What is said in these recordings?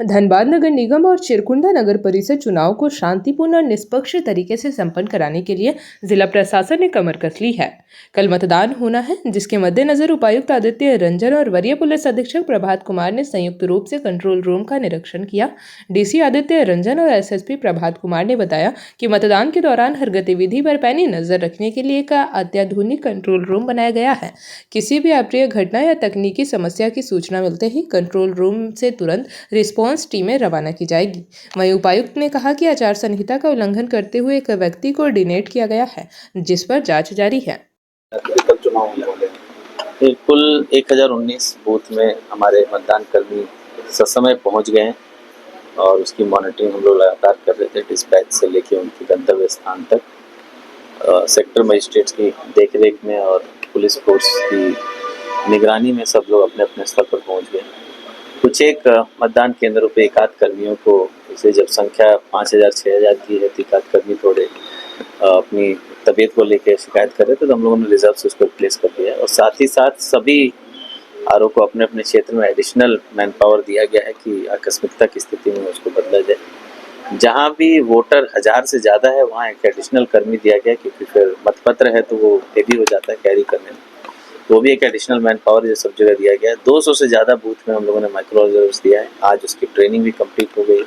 धनबाद नगर निगम और चिरकुंडा नगर परिषद चुनाव को शांतिपूर्ण और निष्पक्ष तरीके से संपन्न कराने के लिए जिला प्रशासन ने कमर कस ली है। कल मतदान होना है, जिसके मद्देनजर उपायुक्त आदित्य रंजन और वरीय पुलिस अधीक्षक प्रभात कुमार ने संयुक्त रूप से कंट्रोल रूम का निरीक्षण किया। डीसी आदित्य रंजन और एसएसपी प्रभात कुमार ने बताया कि मतदान के दौरान हर गतिविधि पर पैनी नजर रखने के लिए एक अत्याधुनिक कंट्रोल रूम बनाया गया है। किसी भी अप्रिय घटना या तकनीकी समस्या की सूचना मिलते ही कंट्रोल रूम से तुरंत रिस्पांस टीमें रवाना की जाएगी। वहीं उपायुक्त ने कहा कि आचार संहिता का उल्लंघन करते हुए एक व्यक्ति को डिनेट किया गया है, जिस पर जांच जारी है। कुल 1019 बूथ में हमारे मतदान कर्मी ससमय पहुंच गए हैं और उसकी मॉनिटरिंग हम लोग लगातार कर रहे थे, डिस्पैच से लेके उनके गंतव्य स्थान तक। सेक्टर मजिस्ट्रेट्स की देखरेख में और पुलिस फोर्स की निगरानी में सब लोग अपने अपने स्तर पर पहुंच गए। कुछ एक मतदान केंद्रों पे एकाध कर्मियों को, जैसे जब संख्या 5000-6000 की है तो एकाध कर्मी थोड़े अपनी तबीयत को लेकर शिकायत कर रहे थे, तो हम लोगों ने रिजर्व से उसको प्लेस कर दिया। और साथ ही साथ सभी आरओ को अपने अपने क्षेत्र में एडिशनल मैन पावर दिया गया है कि आकस्मिकता की स्थिति में उसको बदला जाए। जहाँ भी वोटर 1000 से ज़्यादा है वहाँ एक एडिशनल कर्मी दिया गया, क्योंकि फिर मतपत्र है तो वो हेवी हो जाता है कैरी करने में, वो भी एक एडिशनल मैन पावर ये सब जगह दिया गया है। 200 से ज़्यादा बूथ में हम लोगों ने माइक्रो ऑब्जर्वर्स दिया है। आज उसकी ट्रेनिंग भी कंप्लीट हो गई।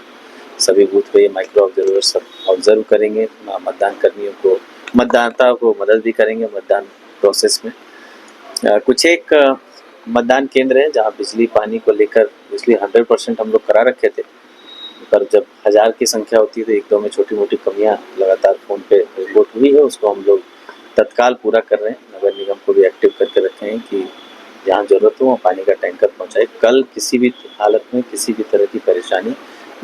सभी बूथ पे ये माइक्रो ऑब्जर्वर्स सब ऑब्जर्व करेंगे, मतदान कर्मियों को, मतदाता को मदद भी करेंगे मतदान प्रोसेस में। कुछ एक मतदान केंद्र है जहाँ बिजली पानी को लेकर बिजली 100% हम लोग करा रखे थे, पर जब 1000 की संख्या होती है तो एक दो में छोटी मोटी कमियाँ लगातार फ़ोन पे रिपोर्ट हुई है, उसको हम लोग तत्काल पूरा कर रहे हैं। नगर निगम को भी एक्टिव करके रखे हैं कि जहाँ ज़रूरत हो वहाँ पानी का टैंकर पहुँचाए। कल किसी भी हालत में किसी भी तरह की परेशानी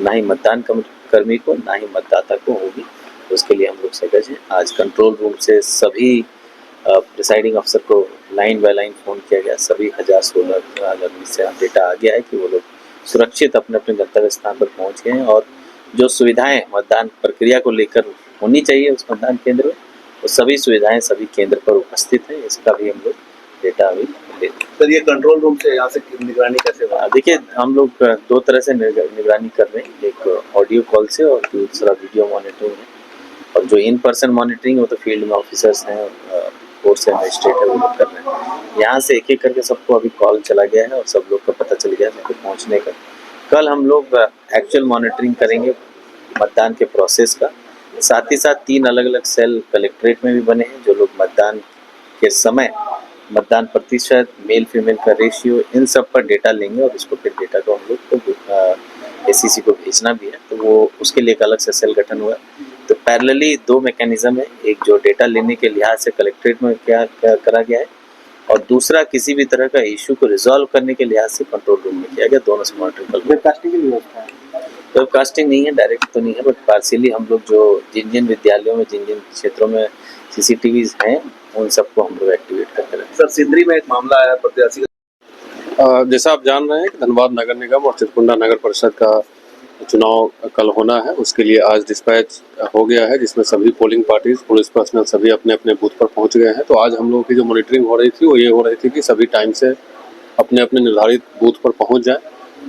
ना ही मतदान कर्मी को ना ही मतदाता को होगी, उसके लिए हम लोग सजग हैं। आज कंट्रोल रूम से सभी प्रिसाइडिंग अफसर को लाइन बाय लाइन फ़ोन किया गया। सभी 1016 से डेटा आ गया है कि वो लोग सुरक्षित अपने अपने गंतव्य स्थान पर पहुँच गए हैं और जो सुविधाएँ मतदान प्रक्रिया को लेकर होनी चाहिए उस मतदान केंद्र में, वो सभी सुविधाएं सभी केंद्र पर उपस्थित है। इसका भी हम लोग डेटा अभी लेते हैं। सर, ये कंट्रोल रूम से यहाँ से निगरानी कैसे होगा? देखिए, हम लोग 2 तरह से निगरानी कर रहे हैं, एक ऑडियो कॉल से और दूसरा वीडियो मॉनिटरिंग है। और जो इन पर्सन मॉनिटरिंग है वो तो फील्ड में ऑफिसर्स हैं, फोर्स है, मजिस्ट्रेट है, वो लोग कर रहे हैं। यहाँ से एक एक करके सबको अभी कॉल चला गया है और सब लोग का पता चल गया है सबको पहुँचने का। कल हम लोग एक्चुअल मॉनिटरिंग करेंगे मतदान के प्रोसेस का। साथ ही साथ 3 अलग अलग सेल कलेक्ट्रेट में भी बने हैं, जो लोग मतदान के समय मतदान प्रतिशत, मेल फीमेल का रेशियो, इन सब पर डेटा लेंगे और उसको फिर डेटा को हम लोग को एसीसी को भेजना भी है, तो वो उसके लिए एक अलग से सेल गठन हुआ। तो पैरेलली 2 मैकेनिज्म है, एक जो डेटा लेने के लिहाज से कलेक्ट्रेट में क्या करा गया है और दूसरा किसी भी तरह का इशू को रिजॉल्व करने के लिहाज से कंट्रोल रूम में किया गया। दोनों से मॉनिटरिंग वेबकास्टिंग की व्यवस्था है? वेबकास्टिंग नहीं है, डायरेक्ट तो नहीं है, बट पार्शियली हम लोग जो जिन विद्यालयों में जिन क्षेत्रों में सीसीटीवीज हैं उन सबको हम लोग एक्टिवेट करते रहते हैं। सर, सिंदरी में एक मामला आया प्रत्याशी जैसा आप जान रहे हैं कि धनबाद नगर निगम और चिरकुंडा नगर परिषद का चुनाव कल होना है, उसके लिए आज डिस्पैच हो गया है, जिसमें सभी पोलिंग पार्टीज, पुलिस पर्सनल सभी अपने अपने बूथ पर पहुंच गए हैं। तो आज हम लोगों की जो मॉनिटरिंग हो रही थी वो ये हो रही थी कि सभी टाइम से अपने अपने निर्धारित बूथ पर पहुंच जाए।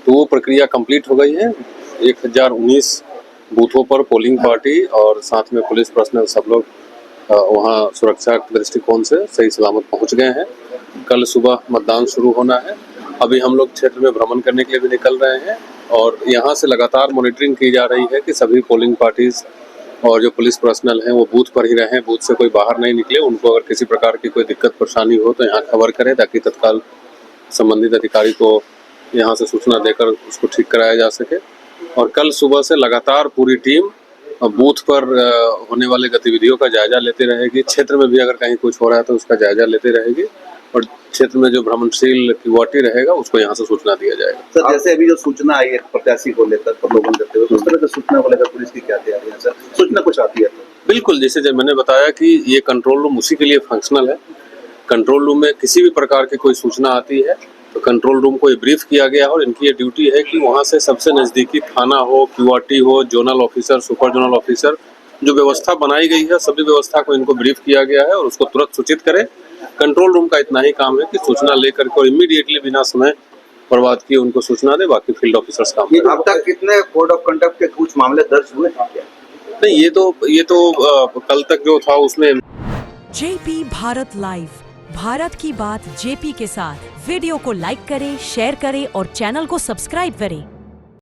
तो वो प्रक्रिया कंप्लीट हो गई है। 1019 बूथों पर पोलिंग पार्टी और साथ में पुलिस पर्सनल सब लोग वहाँ सुरक्षा के दृष्टिकोण से सही सलामत पहुँच गए हैं। कल सुबह मतदान शुरू होना है। अभी हम लोग क्षेत्र में भ्रमण करने के लिए भी निकल रहे हैं और यहाँ से लगातार मॉनिटरिंग की जा रही है कि सभी पोलिंग पार्टीज और जो पुलिस पर्सनल हैं वो बूथ पर ही रहें, बूथ से कोई बाहर नहीं निकले। उनको अगर किसी प्रकार की कोई दिक्कत परेशानी हो तो यहाँ खबर करें, ताकि तत्काल संबंधित अधिकारी को यहाँ से सूचना देकर उसको ठीक कराया जा सके। और कल सुबह से लगातार पूरी टीम बूथ पर होने वाली गतिविधियों का जायजा लेती रहेगी। क्षेत्र में भी अगर कहीं कुछ हो रहा है तो उसका जायजा लेती रहेगी और क्षेत्र में जो भ्रमणशील क्यूआरटी रहेगा उसको यहाँ से सूचना दिया जाएगा। सर, जैसे अभी जो सूचना आई है प्रत्याशी को लेकर प्रलोभन करते हुए, उस तरह की सूचना को लेकर पुलिस की क्या तैयारी है? सर, सूचना कुछ आती है तो? बिल्कुल, जैसे जब मैंने बताया कि ये कंट्रोल रूम उसी के लिए फंक्शनल है। कंट्रोल रूम में किसी भी प्रकार की कोई सूचना आती है तो कंट्रोल रूम को ये ब्रीफ किया गया है और इनकी ये ड्यूटी है कि वहाँ से सबसे नज़दीकी थाना हो, क्यूआरटी हो, zonal officer, super zonal officer, जो व्यवस्था बनाई गई है सभी व्यवस्था को इनको ब्रीफ किया गया है और उसको तुरंत सूचित करें। कंट्रोल रूम का इतना ही काम है कि सूचना लेकर के इमीडिएटली बिना समय बर्बाद किए उनको सूचना दे, बाकी फील्ड ऑफिसर्स काम करें। अब तक कितने कोड ऑफ कंडक्ट के कुछ मामले दर्ज हुए हैं क्या? नहीं, ये तो कल तक जो था उसमें जेपी भारत लाइव, भारत की बात जेपी के साथ। वीडियो को लाइक करें, शेयर करें और चैनल को सब्सक्राइब करें।